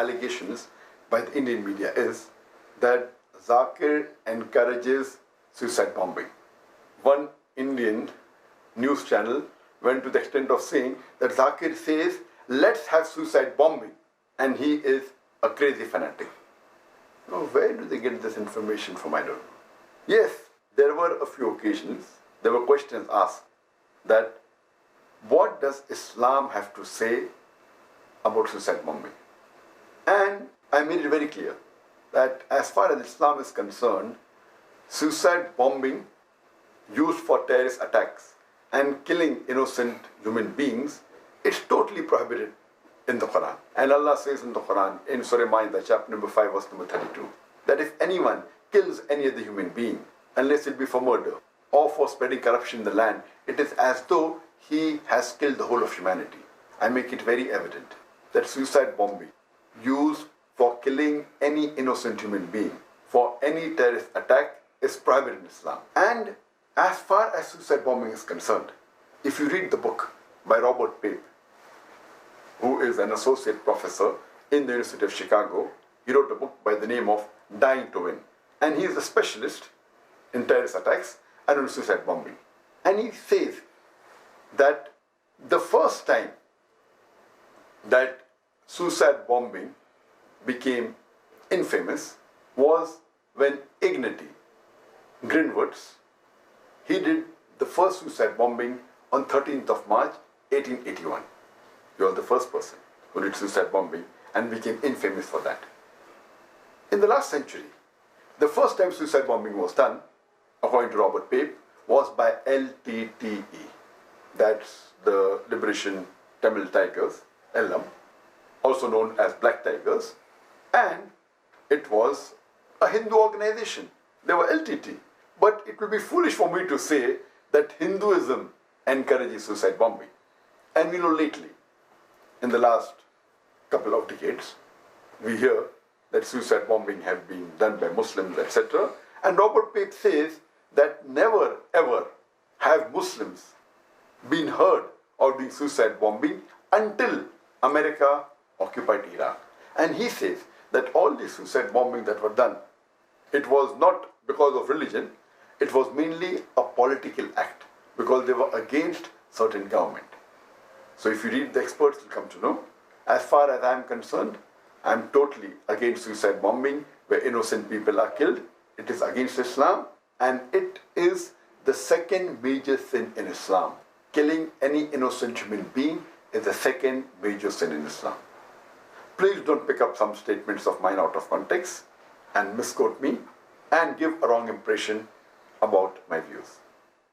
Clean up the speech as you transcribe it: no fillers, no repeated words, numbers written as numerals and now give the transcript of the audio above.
allegations by the Indian media is that Zakir encourages suicide bombing. One Indian news channel went to the extent of saying that Zakir says, let's have suicide bombing, and he is a crazy fanatic. Now, where do they get this information from? I don't know. Yes, there were a few occasions, there were questions asked that what does Islam have to say about suicide bombing? And I made it very clear that as far as Islam is concerned, suicide bombing used for terrorist attacks and killing innocent human beings is totally prohibited in the Quran. And Allah says in the Quran, in Surah Ma'idah, chapter number 5, verse number 32, that if anyone kills any other human being, unless it be for murder or for spreading corruption in the land, it is as though he has killed the whole of humanity. I make it very evident that suicide bombing used for killing any innocent human being for any terrorist attack is prohibited in Islam. And as far as suicide bombing is concerned, if you read the book by Robert Pape, who is an associate professor in the University of Chicago, he wrote a book by the name of Dying to Win. And he is a specialist in terrorist attacks and on suicide bombing. And he says that the first time that suicide bombing became infamous was when Ignatius Greenwoods, he did the first suicide bombing on 13th of March 1881. He was the first person who did suicide bombing and became infamous for that. In the last century, the first time suicide bombing was done, according to Robert Pape, was by LTTE. That's the Liberation Tamil Tigers, LM, also known as Black Tigers. And it was a Hindu organization. They were LTT. But it would be foolish for me to say that Hinduism encourages suicide bombing. And we know lately, in the last couple of decades, we hear that suicide bombing have been done by Muslims, etc. And Robert Pape says that never ever have Muslims been heard of doing suicide bombing until America occupied Iraq. And he says that all the suicide bombing that were done, it was not because of religion, it was mainly a political act because they were against certain government. So if you read the experts, you'll come to know. As far as I'm concerned, I'm totally against suicide bombing where innocent people are killed. It is against Islam and it is the second major sin in Islam. Killing any innocent human being is the second major sin in Islam. Please don't pick up some statements of mine out of context and misquote me and give a wrong impression about my views.